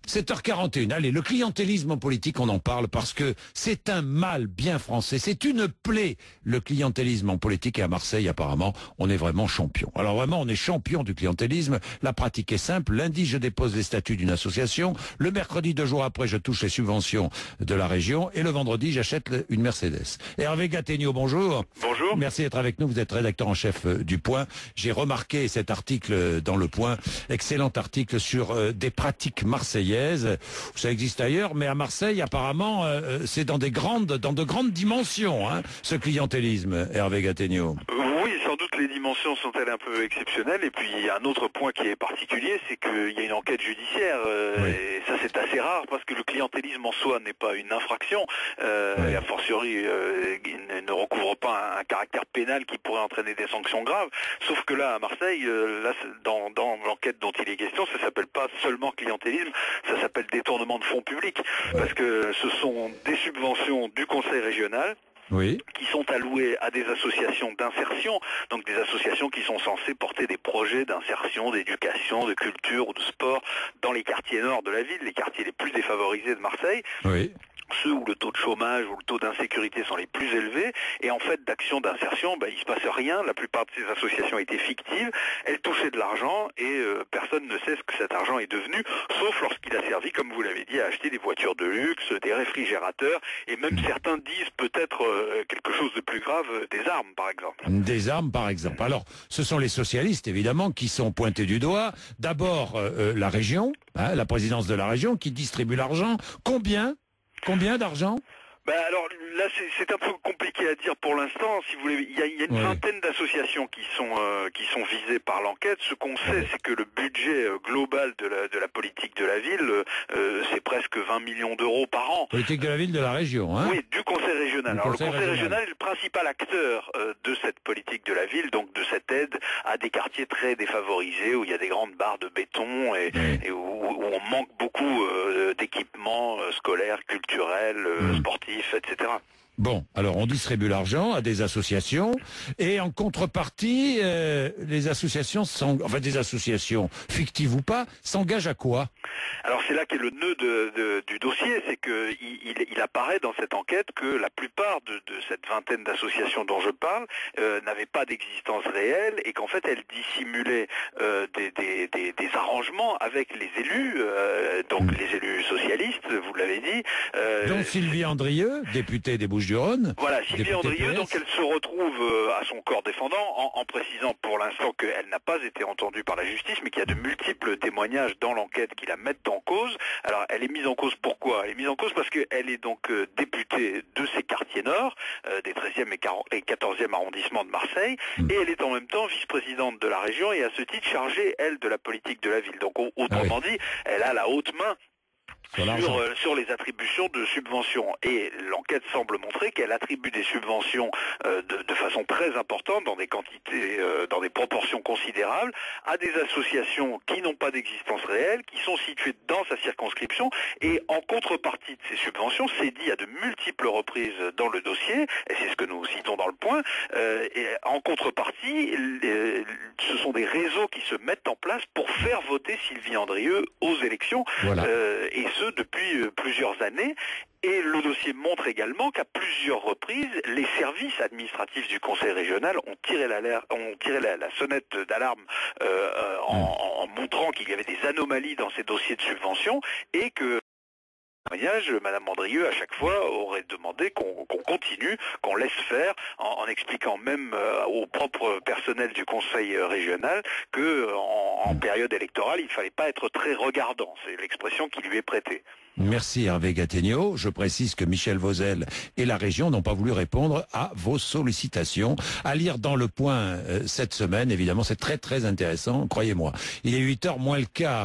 7h41, allez, le clientélisme en politique, on en parle parce que c'est un mal bien français, c'est une plaie, le clientélisme en politique, et à Marseille, apparemment, on est vraiment champion. Alors vraiment, on est champion du clientélisme, la pratique est simple, lundi, je dépose les statuts d'une association, le mercredi, 2 jours après, je touche les subventions de la région, et le vendredi, j'achète une Mercedes. Hervé Gattegno, bonjour. Bonjour. Merci d'être avec nous, vous êtes rédacteur en chef du Point. J'ai remarqué cet article dans le Point, excellent article sur des pratiques marseillaises. Ça existe ailleurs, mais à Marseille, apparemment, c'est dans de grandes dimensions, hein, ce clientélisme, Hervé Gattegno. Oui, sans doute les dimensions sont-elles un peu exceptionnelles. Et puis il y a un autre point qui est particulier, c'est qu'il y a une enquête judiciaire. Oui. Et ça, c'est assez rare parce que le clientélisme en soi n'est pas une infraction. Oui. Et a fortiori, il ne recouvre pas un caractère pénal qui pourrait entraîner des sanctions graves. Sauf que là, à Marseille, dans l'enquête dont il est question, ça s'appelle pas seulement clientélisme, ça s'appelle détournement de fonds publics. Ouais. Parce que ce sont des subventions du conseil régional Oui. qui sont alloués à des associations d'insertion, donc des associations qui sont censées porter des projets d'insertion, d'éducation, de culture ou de sport dans les quartiers nord de la ville, les quartiers les plus défavorisés de Marseille. Oui. Ceux où le taux de chômage ou le taux d'insécurité sont les plus élevés, et en fait d'actions d'insertion, il se passe rien, la plupart de ces associations étaient fictives, elles touchaient de l'argent et personne ne sait ce que cet argent est devenu, sauf lorsqu'il a servi, comme vous l'avez dit, à acheter des voitures de luxe, des réfrigérateurs, et même certains disent peut-être quelque chose de plus grave, des armes par exemple. Des armes, par exemple. Alors, ce sont les socialistes, évidemment, qui sont pointés du doigt. D'abord, la région, hein, la présidence de la région, qui distribue l'argent. Combien d'argent ? Alors là, c'est un peu compliqué à dire pour l'instant. Si vous voulez, il y a une vingtaine d'associations qui sont visées par l'enquête. Ce qu'on sait, c'est que le budget global de la politique de la ville, c'est presque 20 millions d'euros par an. Politique de la ville, de la région, hein ? Oui, du conseil régional. Du Alors conseil le conseil régional régional est le principal acteur de cette politique de la ville, donc de cette aide à des quartiers très défavorisés où il y a des grandes barres de béton et où on manque beaucoup d'équipements scolaires, culturels, sportifs, etc. Bon, alors on distribue l'argent à des associations et en contrepartie, les associations, des associations fictives ou pas, s'engagent à quoi ? Alors c'est là qu'est le nœud du dossier, c'est que il apparaît dans cette enquête que la plupart de cette vingtaine d'associations dont je parle n'avaient pas d'existence réelle et qu'en fait elles dissimulaient des arrangements avec les élus, donc les élus socialistes, vous l'avez dit. Donc Sylvie Andrieux, députée des Bouches-du-Rhône. Voilà, Sylvie Andrieux, PS. donc elle se retrouve à son corps défendant en précisant pour l'instant qu'elle n'a pas été entendue par la justice, mais qu'il y a de multiples témoignages dans l'enquête qui la mettent en cause. Alors elle est mise en cause pourquoi ? Elle est mise en cause parce qu'elle est donc députée de ces quartiers nord, des 13e et 14e arrondissements de Marseille, et elle est en même temps vice-présidente de la région et à ce titre chargée, elle, de la politique de la ville. Donc autrement dit, elle a la haute main sur les attributions de subventions. Et l'enquête semble montrer qu'elle attribue des subventions de façon très importante, dans des quantités, dans des proportions considérables, à des associations qui n'ont pas d'existence réelle, qui sont situées dans sa circonscription, et en contrepartie de ces subventions, c'est dit à de multiples reprises dans le dossier, et c'est ce que nous citons dans le Point, et en contrepartie, ce sont des réseaux qui se mettent en place pour faire voter Sylvie Andrieux aux élections, et ce depuis plusieurs années. Et le dossier montre également qu'à plusieurs reprises, les services administratifs du conseil régional ont tiré la sonnette d'alarme en montrant qu'il y avait des anomalies dans ces dossiers de subvention et que Madame Andrieux, à chaque fois, aurait demandé qu'on continue, qu'on laisse faire, en expliquant même au propre personnel du conseil régional que en période électorale, il ne fallait pas être très regardant. C'est l'expression qui lui est prêtée. Merci Hervé Gattegno. Je précise que Michel Vauzel et la région n'ont pas voulu répondre à vos sollicitations. À lire dans Le Point cette semaine, évidemment, c'est très très intéressant, croyez-moi. Il est 8h moins le quart.